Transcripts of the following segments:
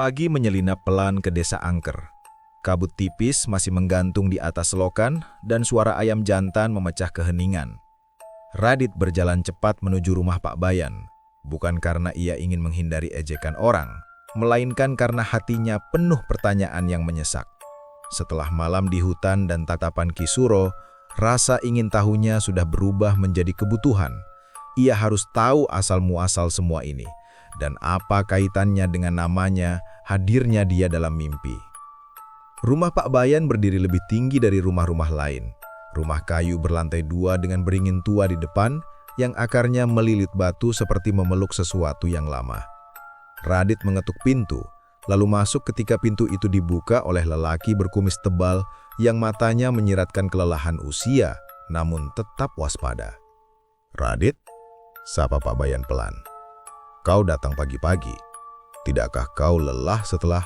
Pagi menyelinap pelan ke desa angker. Kabut tipis masih menggantung di atas selokan dan suara ayam jantan memecah keheningan. Radit berjalan cepat menuju rumah Pak Bayan, bukan karena ia ingin menghindari ejekan orang, melainkan karena hatinya penuh pertanyaan yang menyesak. Setelah malam di hutan dan tatapan Ki Suro, rasa ingin tahunya sudah berubah menjadi kebutuhan. Ia harus tahu asal-muasal semua ini, dan apa kaitannya dengan namanya, hadirnya dia dalam mimpi. Rumah Pak Bayan berdiri lebih tinggi dari rumah-rumah lain. Rumah kayu berlantai 2 dengan beringin tua di depan, yang akarnya melilit batu seperti memeluk sesuatu yang lama. Radit mengetuk pintu, lalu masuk ketika pintu itu dibuka oleh lelaki berkumis tebal yang matanya menyiratkan kelelahan usia, namun tetap waspada. "Radit," sapa Pak Bayan pelan. "Kau datang pagi-pagi. Tidakkah kau lelah setelah..."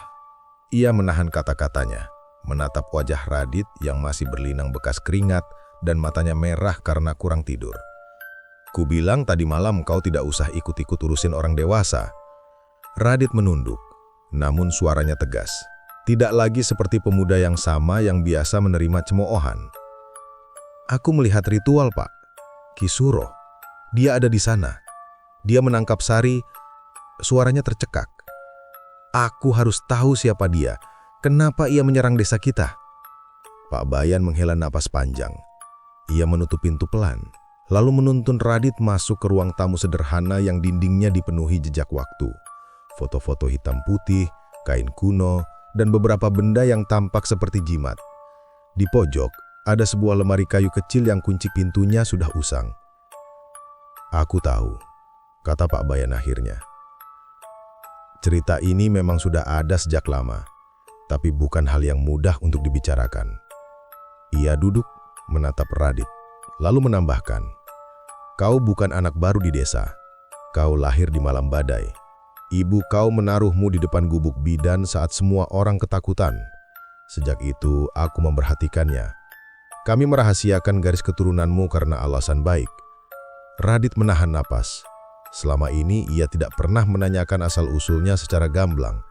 Ia menahan kata-katanya, menatap wajah Radit yang masih berlinang bekas keringat dan matanya merah karena kurang tidur. "Kubilang tadi malam kau tidak usah ikut-ikut urusin orang dewasa." Radit menunduk, namun suaranya tegas. Tidak lagi seperti pemuda yang sama yang biasa menerima cemoohan. "Aku melihat ritual, Pak. Ki Suro. Dia ada di sana. Dia menangkap Sari." Suaranya tercekak. "Aku harus tahu siapa dia. Kenapa ia menyerang desa kita?" Pak Bayan menghela napas panjang. Ia menutup pintu pelan, lalu menuntun Radit masuk ke ruang tamu sederhana yang dindingnya dipenuhi jejak waktu. Foto-foto hitam putih, kain kuno, dan beberapa benda yang tampak seperti jimat. Di pojok, ada sebuah lemari kayu kecil yang kunci pintunya sudah usang. "Aku tahu," kata Pak Bayan akhirnya. "Cerita ini memang sudah ada sejak lama, tapi bukan hal yang mudah untuk dibicarakan." Ia duduk, menatap Radit, lalu menambahkan, "Kau bukan anak baru di desa. Kau lahir di malam badai. Ibu kau menaruhmu di depan gubuk bidan saat semua orang ketakutan. Sejak itu, aku memperhatikannya. Kami merahasiakan garis keturunanmu karena alasan baik." Radit menahan napas. Selama ini ia tidak pernah menanyakan asal-usulnya secara gamblang.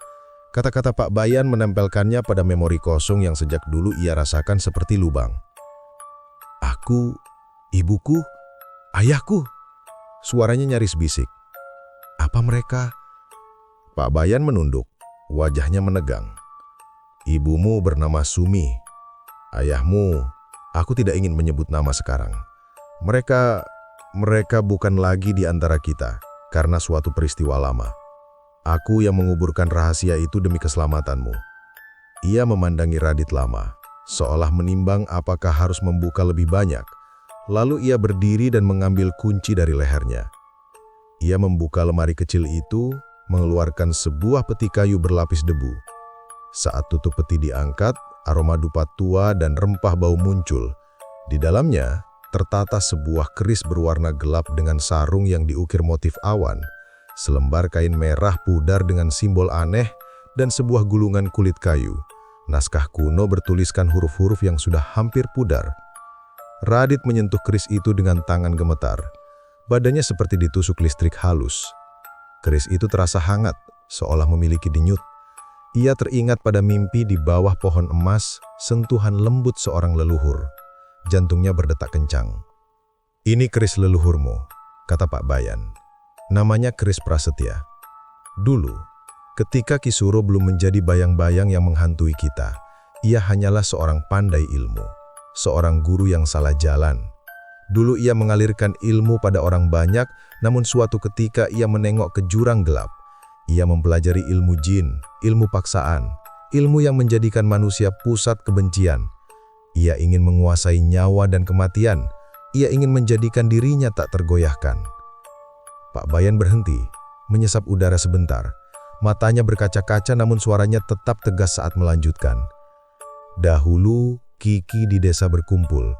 Kata-kata Pak Bayan menempelkannya pada memori kosong yang sejak dulu ia rasakan seperti lubang. "Aku, ibuku, ayahku." Suaranya nyaris bisik. "Apa mereka?" Pak Bayan menunduk, wajahnya menegang. "Ibumu bernama Sumi. Ayahmu, aku tidak ingin menyebut nama sekarang. Mereka bukan lagi di antara kita karena suatu peristiwa lama. Aku yang menguburkan rahasia itu demi keselamatanmu." Ia memandangi Radit lama, seolah menimbang apakah harus membuka lebih banyak. Lalu ia berdiri dan mengambil kunci dari lehernya. Ia membuka lemari kecil itu, mengeluarkan sebuah peti kayu berlapis debu. Saat tutup peti diangkat, aroma dupa tua dan rempah bau muncul. Di dalamnya tertata sebuah keris berwarna gelap dengan sarung yang diukir motif awan, selembar kain merah pudar dengan simbol aneh, dan sebuah gulungan kulit kayu. Naskah kuno bertuliskan huruf-huruf yang sudah hampir pudar. Radit menyentuh keris itu dengan tangan gemetar. Badannya seperti ditusuk listrik halus. Keris itu terasa hangat, seolah memiliki denyut. Ia teringat pada mimpi di bawah pohon emas, sentuhan lembut seorang leluhur. Jantungnya berdetak kencang. "Ini keris leluhurmu," kata Pak Bayan. "Namanya keris Prasetya. Dulu, ketika Ki Suro belum menjadi bayang-bayang yang menghantui kita, ia hanyalah seorang pandai ilmu, seorang guru yang salah jalan. Dulu ia mengalirkan ilmu pada orang banyak, namun suatu ketika ia menengok ke jurang gelap. Ia mempelajari ilmu jin, ilmu paksaan, ilmu yang menjadikan manusia pusat kebencian. Ia ingin menguasai nyawa dan kematian. Ia ingin menjadikan dirinya tak tergoyahkan." Pak Bayan berhenti, menyesap udara sebentar. Matanya berkaca-kaca namun suaranya tetap tegas saat melanjutkan. "Dahulu Kiki di desa berkumpul.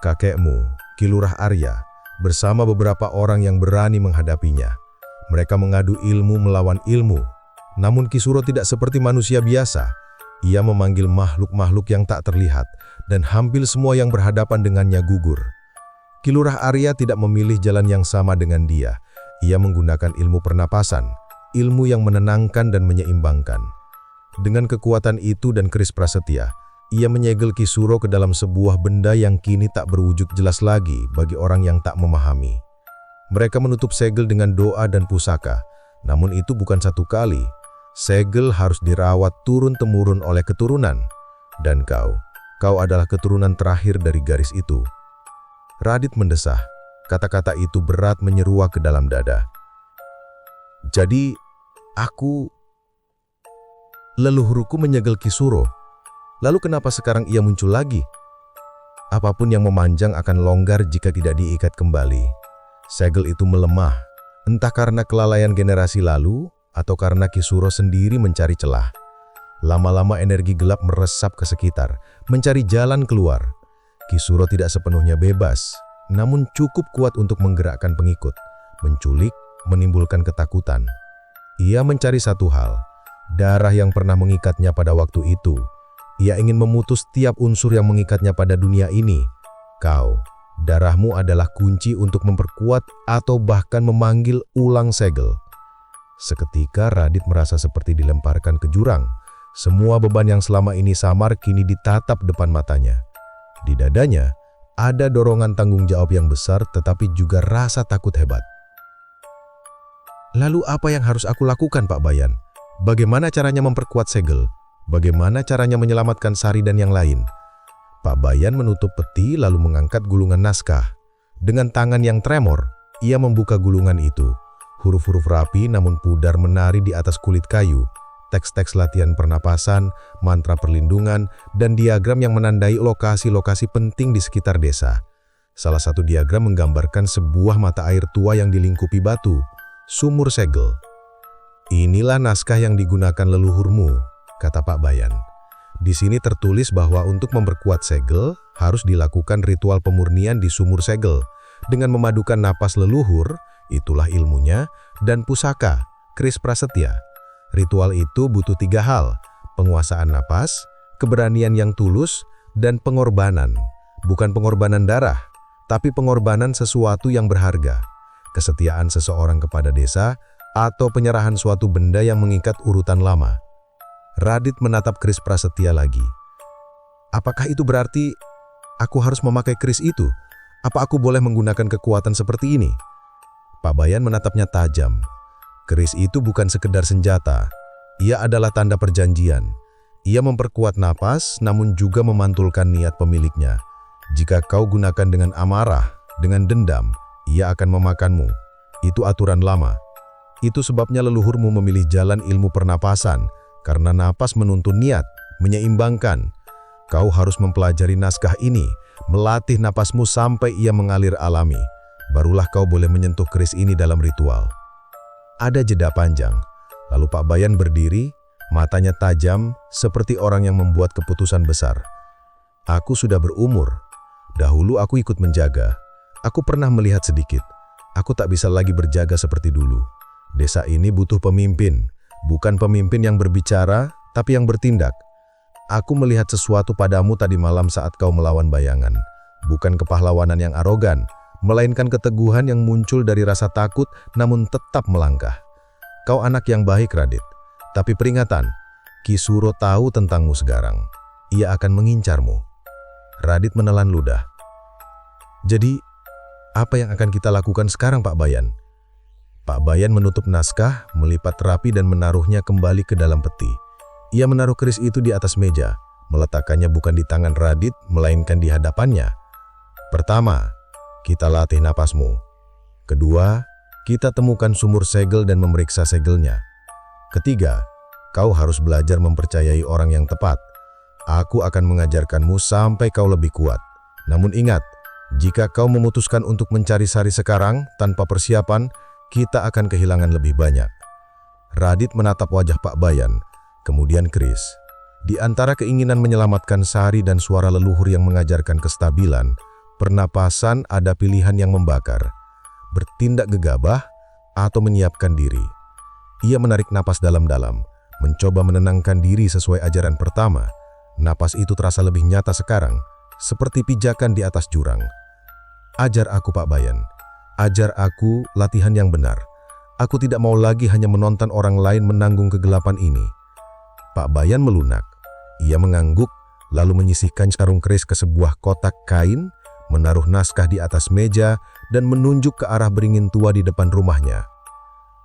Kakekmu, Ki Lurah Arya, bersama beberapa orang yang berani menghadapinya. Mereka mengadu ilmu melawan ilmu. Namun Ki Suro tidak seperti manusia biasa. Ia memanggil makhluk-makhluk yang tak terlihat, dan hampir semua yang berhadapan dengannya gugur. Ki Lurah Arya tidak memilih jalan yang sama dengan dia. Ia menggunakan ilmu pernapasan, ilmu yang menenangkan dan menyeimbangkan. Dengan kekuatan itu dan keris prasetya, ia menyegel Ki Suro ke dalam sebuah benda yang kini tak berwujud jelas lagi bagi orang yang tak memahami. Mereka menutup segel dengan doa dan pusaka, namun itu bukan satu kali. Segel harus dirawat turun-temurun oleh keturunan. Dan kau adalah keturunan terakhir dari garis itu. Radit mendesah, kata-kata itu berat menyeruak ke dalam dada. Jadi, leluhurku menyegel Ki Suro. Lalu kenapa sekarang ia muncul lagi? Apapun yang memanjang akan longgar jika tidak diikat kembali. Segel itu melemah, entah karena kelalaian generasi lalu atau karena Ki Suro sendiri mencari celah. Lama-lama energi gelap meresap ke sekitar, mencari jalan keluar. Ki Suro tidak sepenuhnya bebas, namun cukup kuat untuk menggerakkan pengikut, menculik, menimbulkan ketakutan. Ia mencari satu hal, darah yang pernah mengikatnya pada waktu itu. Ia ingin memutus tiap unsur yang mengikatnya pada dunia ini. Darahmu adalah kunci untuk memperkuat atau bahkan memanggil ulang segel. Seketika Radit merasa seperti dilemparkan ke jurang. Semua beban yang selama ini samar kini ditatap depan matanya. Di dadanya, ada dorongan tanggung jawab yang besar tetapi juga rasa takut hebat. Lalu apa yang harus aku lakukan, Pak Bayan? Bagaimana caranya memperkuat segel? Bagaimana caranya menyelamatkan Sari dan yang lain? Pak Bayan menutup peti lalu mengangkat gulungan naskah. Dengan tangan yang tremor, ia membuka gulungan itu. Huruf-huruf rapi namun pudar menari di atas kulit kayu. Teks-teks latihan pernapasan, mantra perlindungan, dan diagram yang menandai lokasi-lokasi penting di sekitar desa. Salah satu diagram menggambarkan sebuah mata air tua yang dilingkupi batu, sumur segel. Inilah naskah yang digunakan leluhurmu, kata Pak Bayan. Di sini tertulis bahwa untuk memperkuat segel, harus dilakukan ritual pemurnian di sumur segel. Dengan memadukan napas leluhur, itulah ilmunya, dan pusaka, keris prasetya. Ritual itu butuh 3 hal, penguasaan napas, keberanian yang tulus, dan pengorbanan. Bukan pengorbanan darah, tapi pengorbanan sesuatu yang berharga. Kesetiaan seseorang kepada desa, atau penyerahan suatu benda yang mengikat urutan lama. Radit menatap keris prasetya lagi. Apakah itu berarti aku harus memakai keris itu? Apa aku boleh menggunakan kekuatan seperti ini? Pak Bayan menatapnya tajam. Keris itu bukan sekedar senjata. Ia adalah tanda perjanjian. Ia memperkuat napas, namun juga memantulkan niat pemiliknya. Jika kau gunakan dengan amarah, dengan dendam, ia akan memakanmu. Itu aturan lama. Itu sebabnya leluhurmu memilih jalan ilmu pernapasan, karena napas menuntun niat, menyeimbangkan. Kau harus mempelajari naskah ini, melatih napasmu sampai ia mengalir alami. Barulah kau boleh menyentuh keris ini dalam ritual. Ada jeda panjang, lalu Pak Bayan berdiri, matanya tajam seperti orang yang membuat keputusan besar. Aku sudah berumur. Dahulu aku ikut menjaga. Aku pernah melihat sedikit. Aku tak bisa lagi berjaga seperti dulu. Desa ini butuh pemimpin, bukan pemimpin yang berbicara, tapi yang bertindak. Aku melihat sesuatu padamu tadi malam saat kau melawan bayangan. Bukan kepahlawanan yang arogan, melainkan keteguhan yang muncul dari rasa takut namun tetap melangkah. Kau anak yang baik, Radit. Tapi peringatan, Ki Suro tahu tentangmu sekarang. Ia akan mengincarmu. Radit menelan ludah. Jadi, apa yang akan kita lakukan sekarang, Pak Bayan? Pak Bayan menutup naskah, melipat rapi dan menaruhnya kembali ke dalam peti. Ia menaruh keris itu di atas meja, meletakkannya bukan di tangan Radit, melainkan di hadapannya. Pertama, kita latih napasmu. Kedua, kita temukan sumur segel dan memeriksa segelnya. Ketiga, kau harus belajar mempercayai orang yang tepat. Aku akan mengajarkanmu sampai kau lebih kuat. Namun ingat, jika kau memutuskan untuk mencari Sari sekarang tanpa persiapan, kita akan kehilangan lebih banyak. Radit menatap wajah Pak Bayan, kemudian keris. Di antara keinginan menyelamatkan Sari dan suara leluhur yang mengajarkan kestabilan, pernapasan ada pilihan yang membakar, bertindak gegabah, atau menyiapkan diri. Ia menarik napas dalam-dalam, mencoba menenangkan diri sesuai ajaran pertama. Napas itu terasa lebih nyata sekarang, seperti pijakan di atas jurang. Ajar aku, Pak Bayan. Ajar aku latihan yang benar. Aku tidak mau lagi hanya menonton orang lain menanggung kegelapan ini. Pak Bayan melunak. Ia mengangguk, lalu menyisihkan sarung keris ke sebuah kotak kain, menaruh naskah di atas meja, dan menunjuk ke arah beringin tua di depan rumahnya.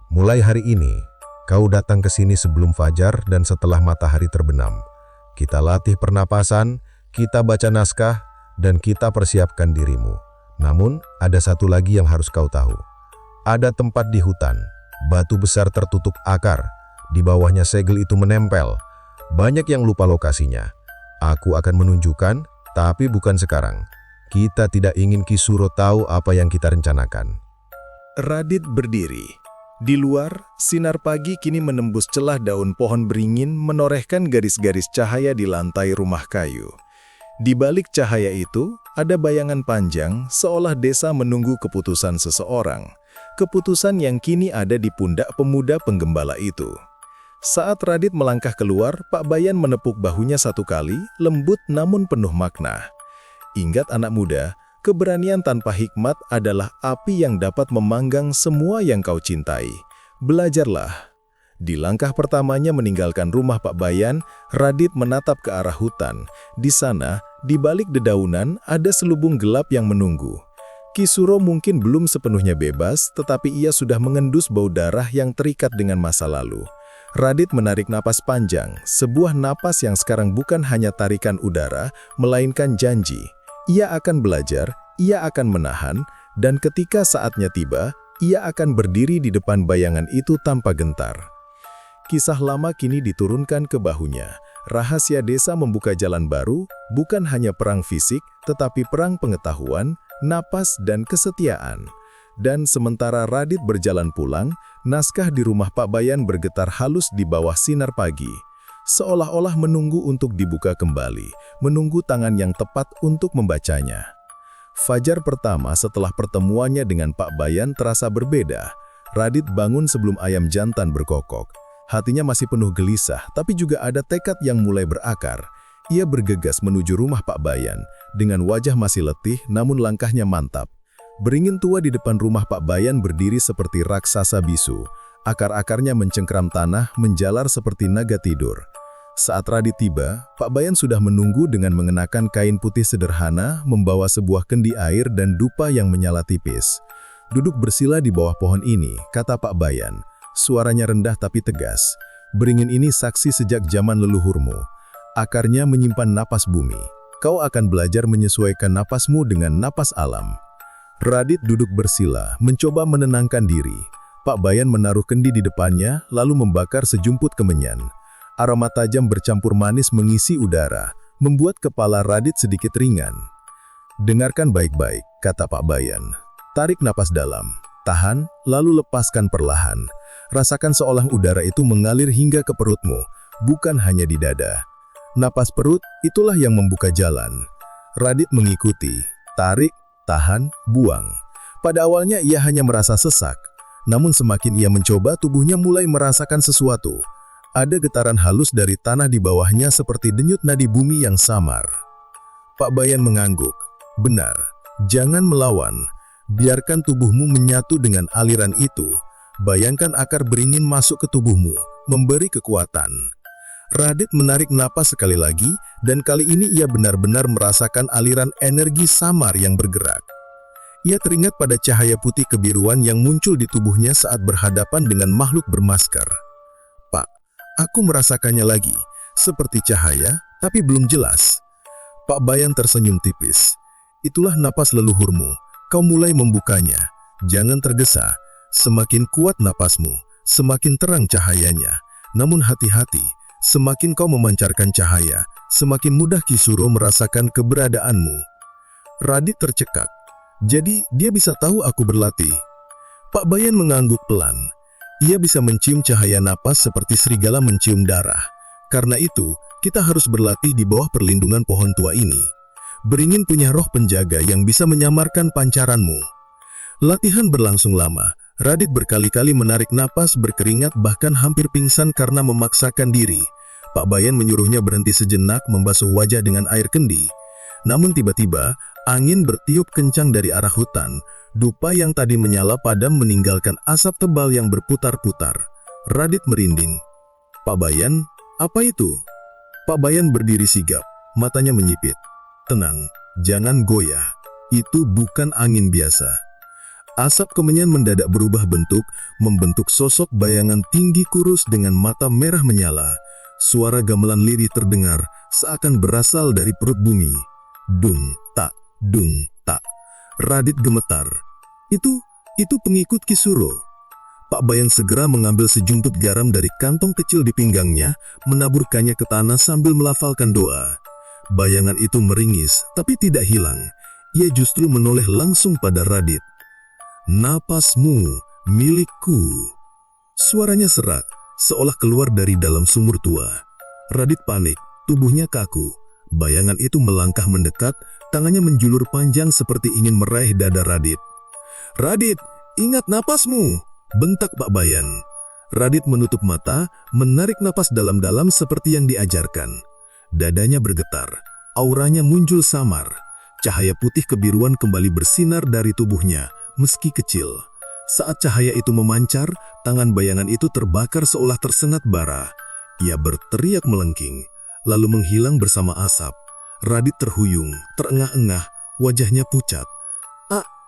Mulai hari ini, kau datang ke sini sebelum fajar dan setelah matahari terbenam. Kita latih pernapasan, kita baca naskah, dan kita persiapkan dirimu. Namun, ada satu lagi yang harus kau tahu. Ada tempat di hutan, batu besar tertutup akar, di bawahnya segel itu menempel. Banyak yang lupa lokasinya. Aku akan menunjukkan, tapi bukan sekarang. Kita tidak ingin Ki Suro tahu apa yang kita rencanakan. Radit berdiri. Di luar, sinar pagi kini menembus celah daun pohon beringin menorehkan garis-garis cahaya di lantai rumah kayu. Di balik cahaya itu, ada bayangan panjang seolah desa menunggu keputusan seseorang. Keputusan yang kini ada di pundak pemuda penggembala itu. Saat Radit melangkah keluar, Pak Bayan menepuk bahunya satu kali, lembut namun penuh makna. Ingat anak muda, keberanian tanpa hikmat adalah api yang dapat memanggang semua yang kau cintai. Belajarlah. Di langkah pertamanya meninggalkan rumah Pak Bayan, Radit menatap ke arah hutan. Di sana, di balik dedaunan, ada selubung gelap yang menunggu. Ki Suro mungkin belum sepenuhnya bebas, tetapi ia sudah mengendus bau darah yang terikat dengan masa lalu. Radit menarik napas panjang, sebuah napas yang sekarang bukan hanya tarikan udara, melainkan janji. Ia akan belajar, ia akan menahan, dan ketika saatnya tiba, ia akan berdiri di depan bayangan itu tanpa gentar. Kisah lama kini diturunkan ke bahunya. Rahasia desa membuka jalan baru, bukan hanya perang fisik, tetapi perang pengetahuan, napas, dan kesetiaan. Dan sementara Radit berjalan pulang, naskah di rumah Pak Bayan bergetar halus di bawah sinar pagi. Seolah-olah menunggu untuk dibuka kembali, menunggu tangan yang tepat untuk membacanya. Fajar pertama setelah pertemuannya dengan Pak Bayan terasa berbeda. Radit bangun sebelum ayam jantan berkokok. Hatinya masih penuh gelisah, tapi juga ada tekad yang mulai berakar. Ia bergegas menuju rumah Pak Bayan, dengan wajah masih letih namun langkahnya mantap. Beringin tua di depan rumah Pak Bayan berdiri seperti raksasa bisu. Akar-akarnya mencengkeram tanah, menjalar seperti naga tidur. Saat Radit tiba, Pak Bayan sudah menunggu dengan mengenakan kain putih sederhana, membawa sebuah kendi air dan dupa yang menyala tipis. Duduk bersila di bawah pohon ini, kata Pak Bayan. Suaranya rendah tapi tegas. Beringin ini saksi sejak zaman leluhurmu. Akarnya menyimpan napas bumi. Kau akan belajar menyesuaikan napasmu dengan napas alam. Radit duduk bersila, mencoba menenangkan diri. Pak Bayan menaruh kendi di depannya, lalu membakar sejumput kemenyan. Aroma tajam bercampur manis mengisi udara, membuat kepala Radit sedikit ringan. Dengarkan baik-baik, kata Pak Bayan. Tarik napas dalam, tahan, lalu lepaskan perlahan. Rasakan seolah udara itu mengalir hingga ke perutmu, bukan hanya di dada. Napas perut, itulah yang membuka jalan. Radit mengikuti, tarik, tahan, buang. Pada awalnya ia hanya merasa sesak, namun semakin ia mencoba tubuhnya mulai merasakan sesuatu. Ada getaran halus dari tanah di bawahnya seperti denyut nadi bumi yang samar. Pak Bayan mengangguk. Benar, jangan melawan. Biarkan tubuhmu menyatu dengan aliran itu. Bayangkan akar beringin masuk ke tubuhmu, memberi kekuatan. Radit menarik napas sekali lagi, dan kali ini ia benar-benar merasakan aliran energi samar yang bergerak. Ia teringat pada cahaya putih kebiruan yang muncul di tubuhnya saat berhadapan dengan makhluk bermasker. Pak, aku merasakannya lagi, seperti cahaya, tapi belum jelas. Pak Bayan tersenyum tipis. Itulah napas leluhurmu, kau mulai membukanya. Jangan tergesa, semakin kuat napasmu, semakin terang cahayanya. Namun hati-hati, semakin kau memancarkan cahaya, semakin mudah Ki Suro merasakan keberadaanmu. Radit tercekak. Jadi, dia bisa tahu aku berlatih. Pak Bayan mengangguk pelan. Ia bisa mencium cahaya napas seperti serigala mencium darah. Karena itu, kita harus berlatih di bawah perlindungan pohon tua ini. Beringin punya roh penjaga yang bisa menyamarkan pancaranmu. Latihan berlangsung lama. Radit berkali-kali menarik napas, berkeringat, bahkan hampir pingsan karena memaksakan diri. Pak Bayan menyuruhnya berhenti sejenak, membasuh wajah dengan air kendi. Namun tiba-tiba, angin bertiup kencang dari arah hutan. Dupa yang tadi menyala padam meninggalkan asap tebal yang berputar-putar. Radit merinding. Pak Bayan, Apa itu? Pak Bayan berdiri sigap, matanya menyipit. Tenang, jangan goyah. Itu bukan angin biasa. Asap kemenyan mendadak berubah bentuk, membentuk sosok bayangan tinggi kurus dengan mata merah menyala. Suara gamelan lirih terdengar, seakan berasal dari perut bumi. Dung, tak, dung, tak. Radit gemetar. Itu pengikut Kisuro. Pak Bayan segera mengambil sejumput garam dari kantong kecil di pinggangnya, menaburkannya ke tanah sambil melafalkan doa. Bayangan itu meringis, tapi tidak hilang. Ia justru menoleh langsung pada Radit. Napasmu, milikku. Suaranya serak, seolah keluar dari dalam sumur tua. Radit panik, tubuhnya kaku. Bayangan itu melangkah mendekat, tangannya menjulur panjang seperti ingin meraih dada Radit. Radit, ingat napasmu! Bentak Pak Bayan. Radit menutup mata, menarik napas dalam-dalam seperti yang diajarkan. Dadanya bergetar, auranya muncul samar. Cahaya putih kebiruan kembali bersinar dari tubuhnya, meski kecil. Saat cahaya itu memancar, tangan bayangan itu terbakar seolah tersengat bara. Ia berteriak melengking, lalu menghilang bersama asap. Radit terhuyung, terengah-engah, wajahnya pucat.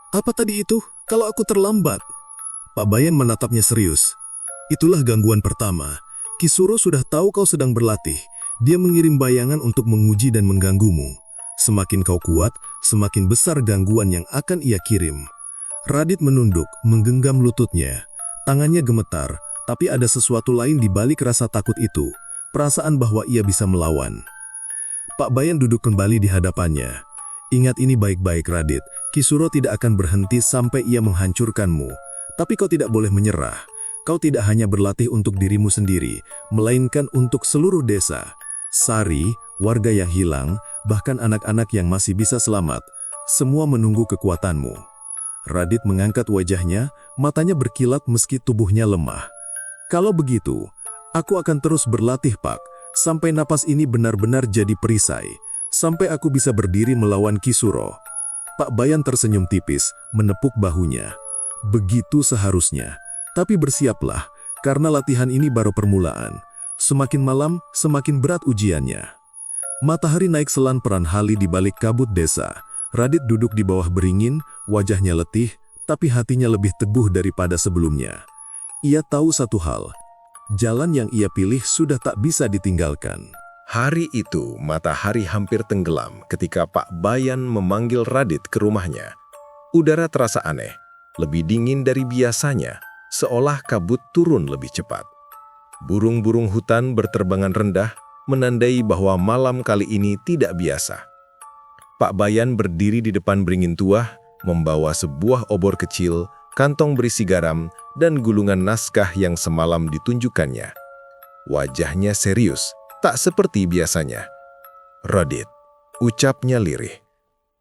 Apa tadi itu? Kalau aku terlambat? Pak Bayan menatapnya serius. Itulah gangguan pertama. Kisuro sudah tahu kau sedang berlatih. Dia mengirim bayangan untuk menguji dan mengganggumu. Semakin kau kuat, semakin besar gangguan yang akan ia kirim. Radit menunduk, menggenggam lututnya. Tangannya gemetar, tapi ada sesuatu lain di balik rasa takut itu. Perasaan bahwa ia bisa melawan. Pak Bayan duduk kembali di hadapannya. Ingat ini baik-baik Radit. Kisuro tidak akan berhenti sampai ia menghancurkanmu. Tapi kau tidak boleh menyerah. Kau tidak hanya berlatih untuk dirimu sendiri, melainkan untuk seluruh desa. Sari, warga yang hilang, bahkan anak-anak yang masih bisa selamat, semua menunggu kekuatanmu. Radit mengangkat wajahnya, matanya berkilat meski tubuhnya lemah. Kalau begitu, aku akan terus berlatih Pak, sampai napas ini benar-benar jadi perisai, sampai aku bisa berdiri melawan Kisuro. Pak Bayan tersenyum tipis, menepuk bahunya. Begitu seharusnya, tapi bersiaplah, karena latihan ini baru permulaan. Semakin malam, semakin berat ujiannya. Matahari naik selan peran-hali di balik kabut desa. Radit duduk di bawah beringin, wajahnya letih, tapi hatinya lebih teguh daripada sebelumnya. Ia tahu satu hal, jalan yang ia pilih sudah tak bisa ditinggalkan. Hari itu, matahari hampir tenggelam ketika Pak Bayan memanggil Radit ke rumahnya. Udara terasa aneh. Lebih dingin dari biasanya, seolah kabut turun lebih cepat. Burung-burung hutan berterbangan rendah, menandai bahwa malam kali ini tidak biasa. Pak Bayan berdiri di depan beringin tua, membawa sebuah obor kecil, kantong berisi garam, dan gulungan naskah yang semalam ditunjukkannya. Wajahnya serius, tak seperti biasanya. "Radit," ucapnya lirih,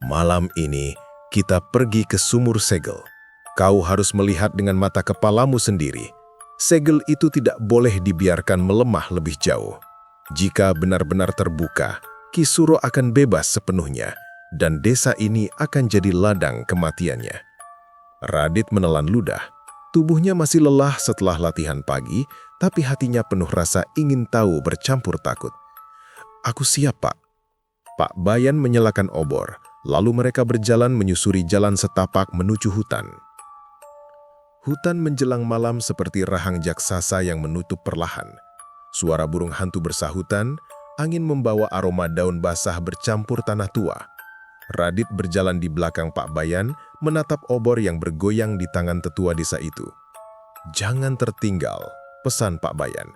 "malam ini kita pergi ke sumur segel. Kau harus melihat dengan mata kepalamu sendiri. Segel itu tidak boleh dibiarkan melemah lebih jauh. Jika benar-benar terbuka, Kisuro akan bebas sepenuhnya, dan desa ini akan jadi ladang kematiannya." Radit menelan ludah. Tubuhnya masih lelah setelah latihan pagi, tapi hatinya penuh rasa ingin tahu bercampur takut. "Aku siap, Pak." Pak Bayan menyalakan obor, lalu mereka berjalan menyusuri jalan setapak menuju hutan. Hutan menjelang malam seperti rahang jaksasa yang menutup perlahan. Suara burung hantu bersahutan, angin membawa aroma daun basah bercampur tanah tua. Radit berjalan di belakang Pak Bayan, menatap obor yang bergoyang di tangan tetua desa itu. "Jangan tertinggal," pesan Pak Bayan.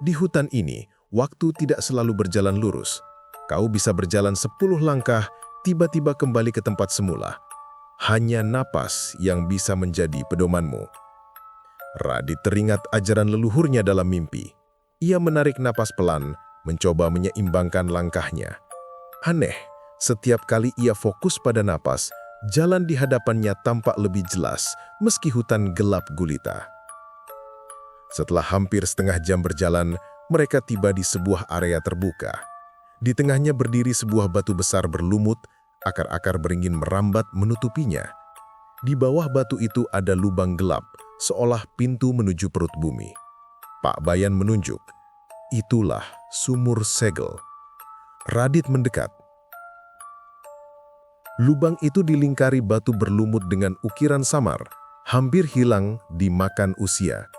"Di hutan ini, waktu tidak selalu berjalan lurus. Kau bisa berjalan 10 langkah, tiba-tiba kembali ke tempat semula. Hanya napas yang bisa menjadi pedomanmu." Radit teringat ajaran leluhurnya dalam mimpi. Ia menarik napas pelan, mencoba menyeimbangkan langkahnya. Aneh, setiap kali ia fokus pada napas, jalan di hadapannya tampak lebih jelas, meski hutan gelap gulita. Setelah hampir setengah jam berjalan, mereka tiba di sebuah area terbuka. Di tengahnya berdiri sebuah batu besar berlumut, akar-akar beringin merambat menutupinya. Di bawah batu itu ada lubang gelap, seolah pintu menuju perut bumi. Pak Bayan menunjuk. Itulah sumur segel. Radit mendekat. Lubang itu dilingkari batu berlumut dengan ukiran samar, hampir hilang dimakan usia.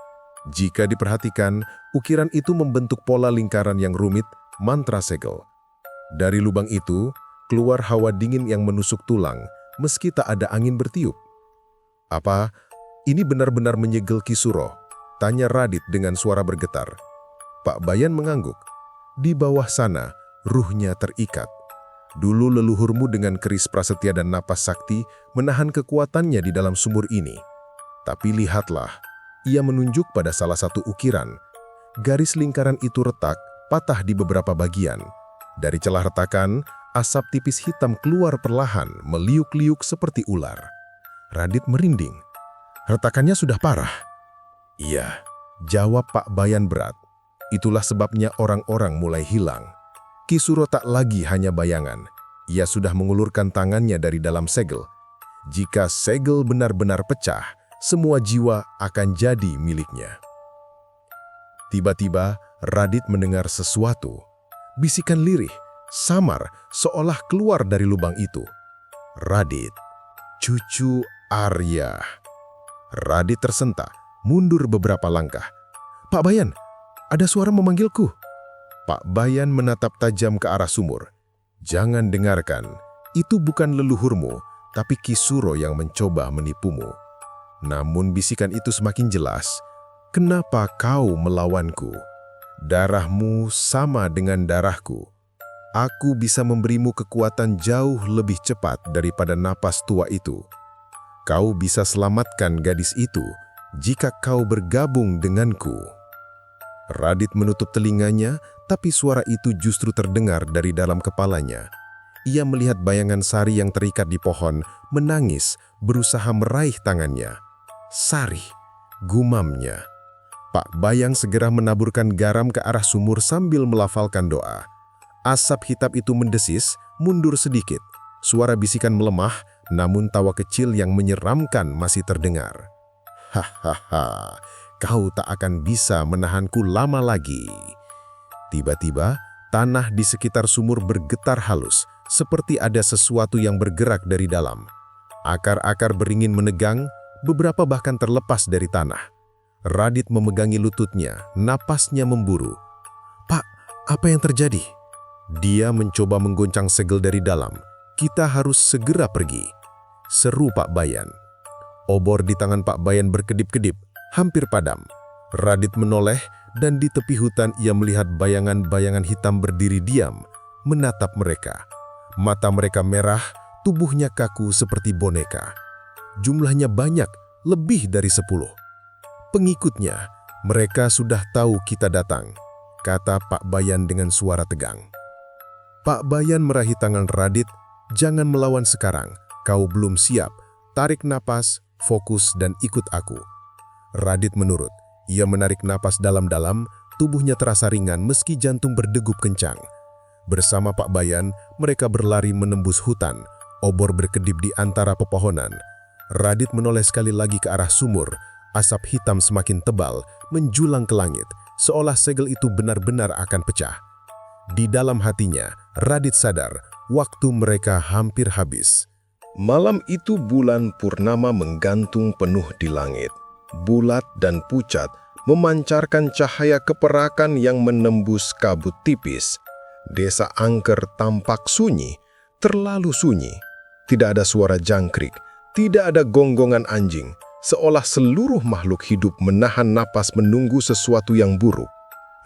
Jika diperhatikan, ukiran itu membentuk pola lingkaran yang rumit, mantra segel. Dari lubang itu, keluar hawa dingin yang menusuk tulang, meski tak ada angin bertiup. "Apa? Ini benar-benar menyegel Ki Suro?" tanya Radit dengan suara bergetar. Pak Bayan mengangguk. "Di bawah sana, ruhnya terikat. Dulu leluhurmu dengan keris prasetya dan napas sakti menahan kekuatannya di dalam sumur ini. Tapi lihatlah," ia menunjuk pada salah satu ukiran. Garis lingkaran itu retak, patah di beberapa bagian. Dari celah retakan, asap tipis hitam keluar perlahan, meliuk-liuk seperti ular. Radit merinding. "Retakannya sudah parah." "Iya," jawab Pak Bayan berat. "Itulah sebabnya orang-orang mulai hilang. Ki Suro tak lagi hanya bayangan. Ia sudah mengulurkan tangannya dari dalam segel. Jika segel benar-benar pecah, semua jiwa akan jadi miliknya." Tiba-tiba, Radit mendengar sesuatu. Bisikan lirih, samar, seolah keluar dari lubang itu. "Radit, cucu Arya." Radit tersentak, mundur beberapa langkah. "Pak Bayan, ada suara memanggilku." Pak Bayan menatap tajam ke arah sumur. "Jangan dengarkan, itu bukan leluhurmu, tapi Ki Suro yang mencoba menipumu." Namun bisikan itu semakin jelas. "Kenapa kau melawanku? Darahmu sama dengan darahku. Aku bisa memberimu kekuatan jauh lebih cepat daripada napas tua itu. Kau bisa selamatkan gadis itu jika kau bergabung denganku." Radit menutup telinganya, tapi suara itu justru terdengar dari dalam kepalanya. Ia melihat bayangan Sari yang terikat di pohon, menangis, berusaha meraih tangannya. "Sari," gumamnya. Pak Bayang segera menaburkan garam ke arah sumur sambil melafalkan doa. Asap hitam itu mendesis, mundur sedikit. Suara bisikan melemah, namun tawa kecil yang menyeramkan masih terdengar. "Hahaha, kau tak akan bisa menahanku lama lagi." Tiba-tiba, tanah di sekitar sumur bergetar halus, seperti ada sesuatu yang bergerak dari dalam. Akar-akar beringin menegang, beberapa bahkan terlepas dari tanah. Radit memegangi lututnya, napasnya memburu. "Pak, apa yang terjadi?" Dia mencoba menggoncang segel dari dalam. "Kita harus segera pergi," seru Pak Bayan. Obor di tangan Pak Bayan berkedip-kedip, hampir padam. Radit menoleh, dan di tepi hutan ia melihat bayangan-bayangan hitam berdiri diam, menatap mereka. Mata mereka merah, tubuhnya kaku seperti boneka. Jumlahnya banyak, lebih dari 10. "Pengikutnya, mereka sudah tahu kita datang," kata Pak Bayan dengan suara tegang. Pak Bayan meraih tangan Radit. "Jangan melawan sekarang, kau belum siap. Tarik napas, fokus dan ikut aku." Radit menurut. Ia menarik napas dalam-dalam, tubuhnya terasa ringan meski jantung berdegup kencang. Bersama Pak Bayan, mereka berlari menembus hutan. Obor berkedip di antara pepohonan. Radit menoleh sekali lagi ke arah sumur. Asap hitam semakin tebal, menjulang ke langit, seolah segel itu benar-benar akan pecah. Di dalam hatinya, Radit sadar, waktu mereka hampir habis. Malam itu bulan purnama menggantung penuh di langit. Bulat dan pucat, memancarkan cahaya keperakan yang menembus kabut tipis. Desa Angker tampak sunyi, terlalu sunyi. Tidak ada suara jangkrik, tidak ada gonggongan anjing, seolah seluruh makhluk hidup menahan napas menunggu sesuatu yang buruk.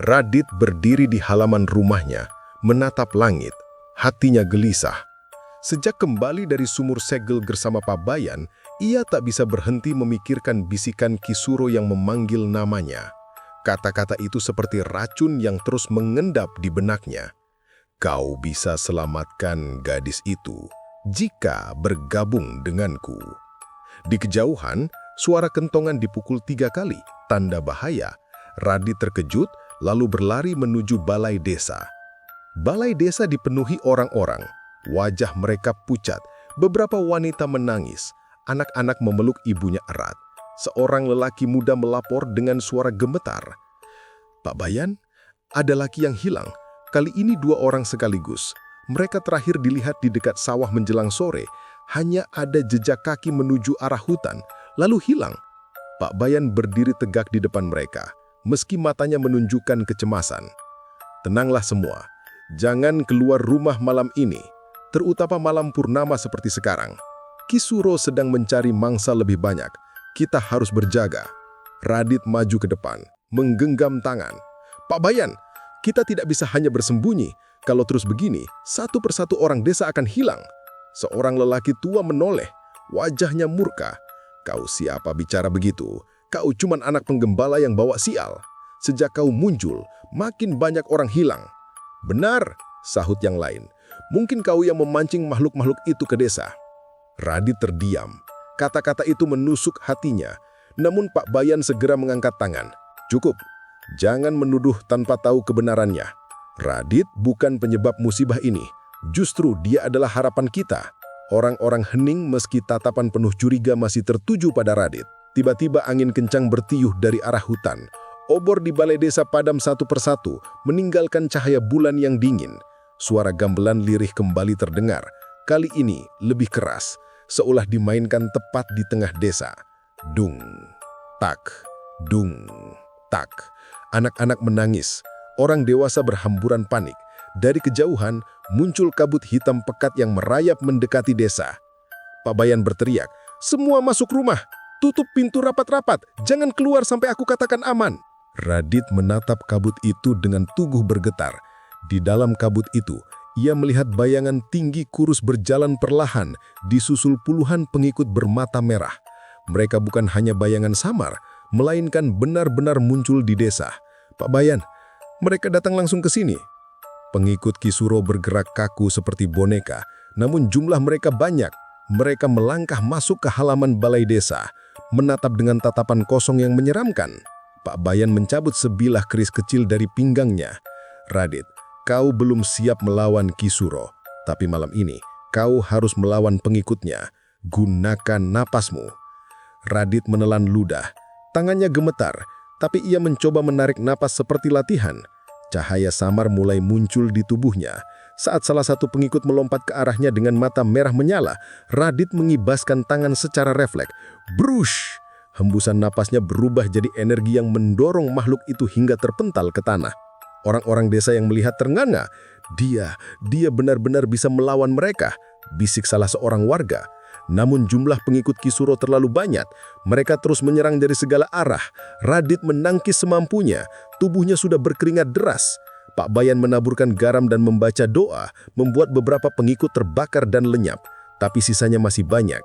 Radit berdiri di halaman rumahnya, menatap langit, hatinya gelisah. Sejak kembali dari sumur segel bersama Pak Bayan, ia tak bisa berhenti memikirkan bisikan Ki Suro yang memanggil namanya. Kata-kata itu seperti racun yang terus mengendap di benaknya. "Kau bisa selamatkan gadis itu jika bergabung denganku." Di kejauhan, suara kentongan dipukul 3 kali, tanda bahaya. Radit terkejut, lalu berlari menuju balai desa. Balai desa dipenuhi orang-orang. Wajah mereka pucat, beberapa wanita menangis, anak-anak memeluk ibunya erat. Seorang lelaki muda melapor dengan suara gemetar. "Pak Bayan, Ada laki yang hilang. Kali ini 2 orang sekaligus. Mereka terakhir dilihat di dekat sawah menjelang sore. Hanya ada jejak kaki menuju arah hutan, lalu hilang. Pak Bayan berdiri tegak di depan mereka, meski matanya menunjukkan kecemasan. Tenanglah semua. Jangan keluar rumah malam ini, terutama malam purnama seperti sekarang. Ki Suro sedang mencari mangsa lebih banyak. Kita harus berjaga. Radit maju ke depan, menggenggam tangan. Pak Bayan, kita tidak bisa hanya bersembunyi. Kalau terus begini, satu persatu orang desa akan hilang. Seorang lelaki tua menoleh, wajahnya murka. Kau siapa bicara begitu? Kau cuman anak penggembala yang bawa sial. Sejak kau muncul, makin banyak orang hilang. Benar, sahut yang lain. Mungkin kau yang memancing makhluk-makhluk itu ke desa. Radit terdiam. Kata-kata itu menusuk hatinya. Namun Pak Bayan segera mengangkat tangan. Cukup. Jangan menuduh tanpa tahu kebenarannya. Radit bukan penyebab musibah ini. Justru dia adalah harapan kita. Orang-orang hening meski tatapan penuh curiga masih tertuju pada Radit. Tiba-tiba angin kencang bertiup dari arah hutan. Obor di balai desa padam satu persatu, meninggalkan cahaya bulan yang dingin. Suara gamelan lirih kembali terdengar. Kali ini lebih keras, seolah dimainkan tepat di tengah desa. Dung, tak, dung, tak. Anak-anak menangis. Orang dewasa berhamburan panik. Dari kejauhan, muncul kabut hitam pekat yang merayap mendekati desa. Pak Bayan berteriak, "Semua masuk rumah! Tutup pintu rapat-rapat! Jangan keluar sampai aku katakan aman!" Radit menatap kabut itu dengan tubuh bergetar. Di dalam kabut itu, ia melihat bayangan tinggi kurus berjalan perlahan, disusul puluhan pengikut bermata merah. Mereka bukan hanya bayangan samar, melainkan benar-benar muncul di desa. "Pak Bayan, mereka datang langsung ke sini." Pengikut Ki Suro bergerak kaku seperti boneka, namun jumlah mereka banyak. Mereka melangkah masuk ke halaman balai desa, menatap dengan tatapan kosong yang menyeramkan. Pak Bayan mencabut sebilah keris kecil dari pinggangnya. "Radit, kau belum siap melawan Ki Suro, tapi malam ini kau harus melawan pengikutnya. Gunakan napasmu." Radit menelan ludah. Tangannya gemetar, tapi ia mencoba menarik napas seperti latihan. Cahaya samar mulai muncul di tubuhnya. Saat salah satu pengikut melompat ke arahnya dengan mata merah menyala, Radit mengibaskan tangan secara refleks. Brush! Hembusan napasnya berubah jadi energi yang mendorong makhluk itu hingga terpental ke tanah. Orang-orang desa yang melihat ternganga. Dia benar-benar bisa melawan mereka, bisik salah seorang warga. Namun jumlah pengikut Ki Suro terlalu banyak. Mereka terus menyerang dari segala arah. Radit menangkis semampunya. Tubuhnya sudah berkeringat deras. Pak Bayan menaburkan garam dan membaca doa, membuat beberapa pengikut terbakar dan lenyap. Tapi sisanya masih banyak.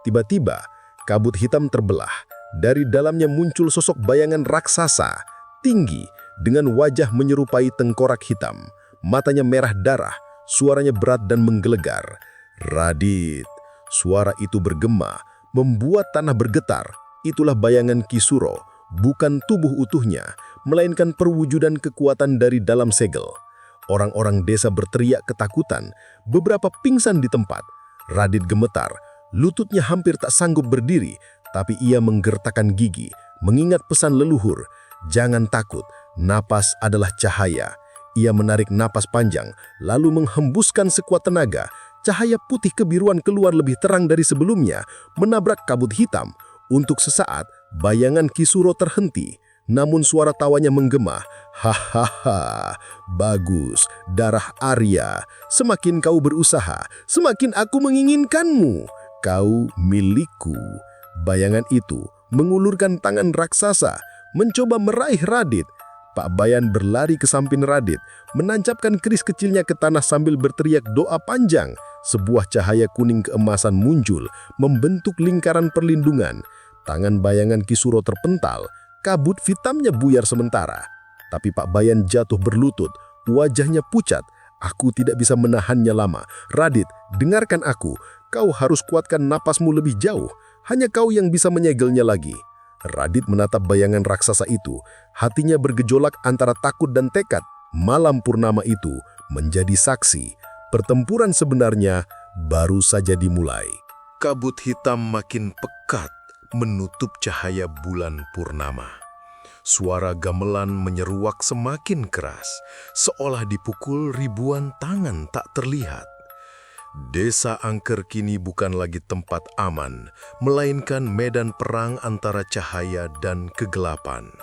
Tiba-tiba, kabut hitam terbelah. Dari dalamnya muncul sosok bayangan raksasa, tinggi, dengan wajah menyerupai tengkorak hitam. Matanya merah darah, suaranya berat dan menggelegar. "Radit!" Suara itu bergema, membuat tanah bergetar. Itulah bayangan Ki Suro, bukan tubuh utuhnya, melainkan perwujudan kekuatan dari dalam segel. Orang-orang desa berteriak ketakutan, beberapa pingsan di tempat. Radit gemetar, lututnya hampir tak sanggup berdiri, tapi ia menggertakkan gigi, mengingat pesan leluhur. Jangan takut, napas adalah cahaya. Ia menarik napas panjang, lalu menghembuskan sekuat tenaga. Cahaya putih kebiruan keluar lebih terang dari sebelumnya, menabrak kabut hitam. Untuk sesaat, bayangan Ki Suro terhenti, namun suara tawanya menggema. "Hahaha, bagus, darah Arya. Semakin kau berusaha, semakin aku menginginkanmu. Kau milikku." Bayangan itu mengulurkan tangan raksasa, mencoba meraih Radit. Pak Bayan berlari ke samping Radit, menancapkan keris kecilnya ke tanah sambil berteriak doa panjang. Sebuah cahaya kuning keemasan muncul, membentuk lingkaran perlindungan. Tangan bayangan Ki Suro terpental, kabut hitamnya buyar sementara. Tapi Pak Bayan jatuh berlutut, wajahnya pucat. "Aku tidak bisa menahannya lama. Radit, dengarkan aku. Kau harus kuatkan napasmu lebih jauh. Hanya kau yang bisa menyegelnya lagi." Radit menatap bayangan raksasa itu. Hatinya bergejolak antara takut dan tekad. Malam purnama itu menjadi saksi. Pertempuran sebenarnya baru saja dimulai. Kabut hitam makin pekat menutup cahaya bulan purnama. Suara gamelan menyeruak semakin keras, seolah dipukul ribuan tangan tak terlihat. Desa Angker kini bukan lagi tempat aman, melainkan medan perang antara cahaya dan kegelapan.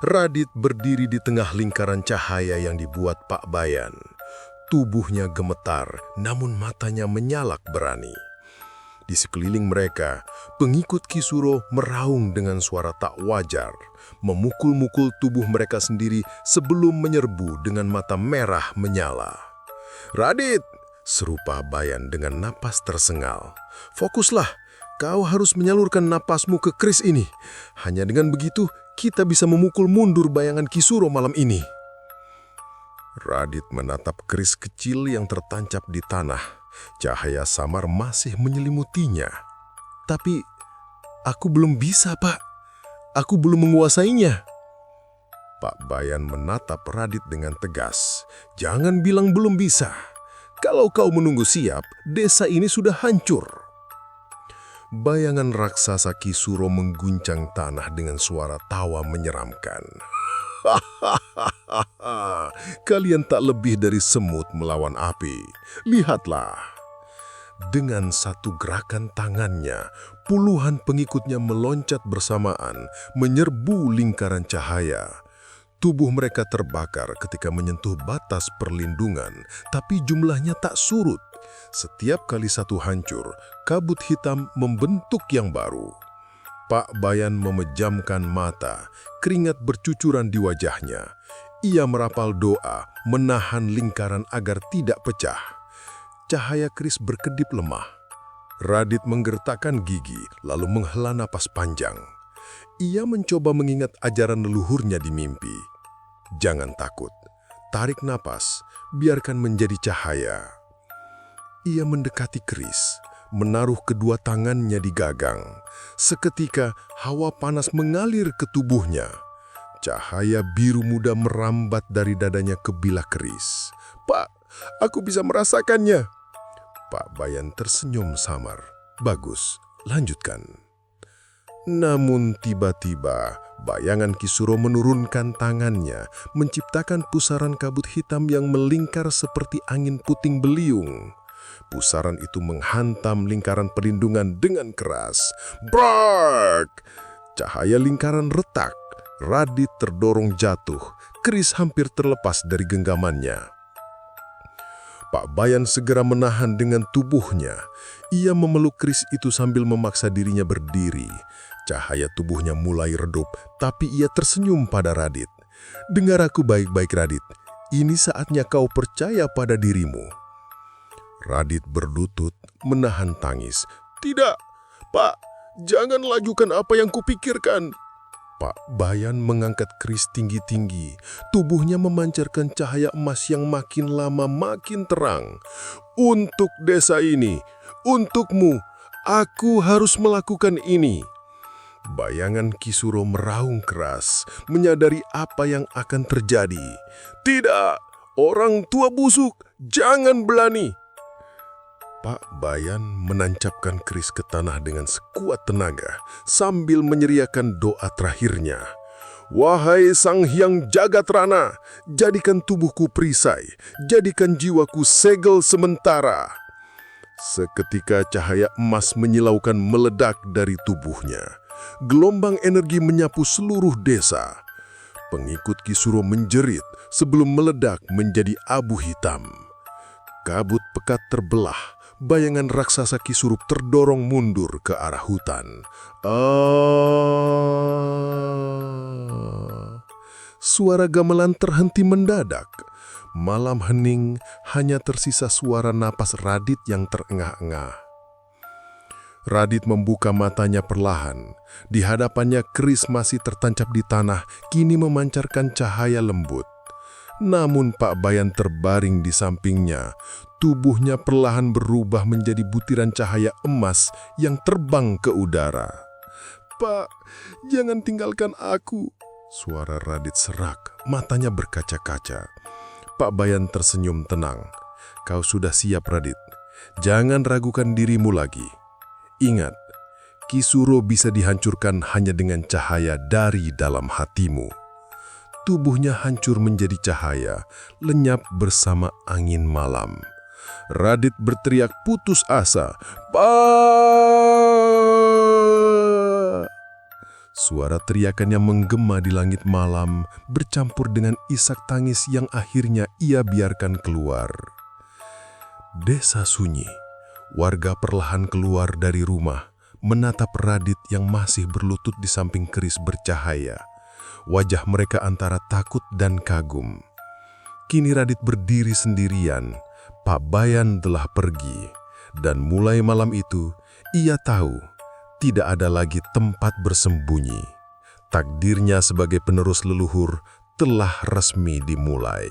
Radit berdiri di tengah lingkaran cahaya yang dibuat Pak Bayan. Tubuhnya gemetar, namun matanya menyalak berani. Di sekeliling mereka, pengikut Kisuro meraung dengan suara tak wajar, memukul-mukul tubuh mereka sendiri sebelum menyerbu dengan mata merah menyala. "Radit!" seru Pak Bayan dengan napas tersengal. "Fokuslah, kau harus menyalurkan napasmu ke keris ini. Hanya dengan begitu, kita bisa memukul mundur bayangan Kisuro malam ini." Radit menatap keris kecil yang tertancap di tanah. Cahaya samar masih menyelimutinya. "Tapi, aku belum bisa, Pak. Aku belum menguasainya." Pak Bayan menatap Radit dengan tegas. "Jangan bilang belum bisa. Kalau kau menunggu siap, desa ini sudah hancur." Bayangan raksasa Kisuro mengguncang tanah dengan suara tawa menyeramkan. "Hahaha, kalian tak lebih dari semut melawan api. Lihatlah." Dengan satu gerakan tangannya, puluhan pengikutnya meloncat bersamaan, menyerbu lingkaran cahaya. Tubuh mereka terbakar ketika menyentuh batas perlindungan, tapi jumlahnya tak surut. Setiap kali satu hancur, kabut hitam membentuk yang baru. Pak Bayan memejamkan mata, keringat bercucuran di wajahnya. Ia merapal doa, menahan lingkaran agar tidak pecah. Cahaya keris berkedip lemah. Radit menggertakkan gigi, lalu menghela napas panjang. Ia mencoba mengingat ajaran leluhurnya di mimpi. "Jangan takut, tarik napas, biarkan menjadi cahaya." Ia mendekati keris, menaruh kedua tangannya di gagang. Seketika, hawa panas mengalir ke tubuhnya. Cahaya biru muda merambat dari dadanya ke bilah keris. "Pak, aku bisa merasakannya." Pak Bayan tersenyum samar. "Bagus, lanjutkan." Namun tiba-tiba, bayangan Kisuro menurunkan tangannya, menciptakan pusaran kabut hitam yang melingkar seperti angin puting beliung. Pusaran itu menghantam lingkaran perlindungan dengan keras. Brak! Cahaya lingkaran retak. Radit terdorong jatuh. Keris hampir terlepas dari genggamannya. Pak Bayan segera menahan dengan tubuhnya. Ia memeluk keris itu sambil memaksa dirinya berdiri. Cahaya tubuhnya mulai redup, tapi ia tersenyum pada Radit. "Dengar aku baik-baik, Radit. Ini saatnya kau percaya pada dirimu." Radit berlutut, menahan tangis. "Tidak, Pak. Jangan lakukan apa yang kupikirkan." Pak Bayan mengangkat keris tinggi-tinggi. Tubuhnya memancarkan cahaya emas yang makin lama makin terang. "Untuk desa ini, untukmu, aku harus melakukan ini." Bayangan Kisuro meraung keras, menyadari apa yang akan terjadi. "Tidak, orang tua busuk, jangan berani." Pak Bayan menancapkan keris ke tanah dengan sekuat tenaga sambil menyeriakan doa terakhirnya. "Wahai Sang Hyang Jagatrana, jadikan tubuhku perisai, jadikan jiwaku segel sementara." Seketika cahaya emas menyilaukan meledak dari tubuhnya. Gelombang energi menyapu seluruh desa. Pengikut Kisuro menjerit sebelum meledak menjadi abu hitam. Kabut pekat terbelah. Bayangan raksasa Kisurup terdorong mundur ke arah hutan. Suara gamelan terhenti mendadak. Malam hening, hanya tersisa suara napas Radit yang terengah-engah. Radit membuka matanya perlahan. Di hadapannya keris masih tertancap di tanah, kini memancarkan cahaya lembut. Namun Pak Bayan terbaring di sampingnya. Tubuhnya perlahan berubah menjadi butiran cahaya emas yang terbang ke udara. "Pak, jangan tinggalkan aku." Suara Radit serak, matanya berkaca-kaca. Pak Bayan tersenyum tenang. "Kau sudah siap, Radit. Jangan ragukan dirimu lagi. Ingat, Kisuro bisa dihancurkan hanya dengan cahaya dari dalam hatimu. Tubuhnya hancur menjadi cahaya, lenyap bersama angin malam. Radit berteriak putus asa, "Pak!" Suara teriakan yang menggema di langit malam bercampur dengan isak tangis yang akhirnya ia biarkan keluar. Desa sunyi. Warga perlahan keluar dari rumah, menatap Radit yang masih berlutut di samping keris bercahaya. Wajah mereka antara takut dan kagum. Kini Radit berdiri sendirian. Pak Bayan telah pergi. Dan mulai malam itu, ia tahu tidak ada lagi tempat bersembunyi. Takdirnya sebagai penerus leluhur telah resmi dimulai.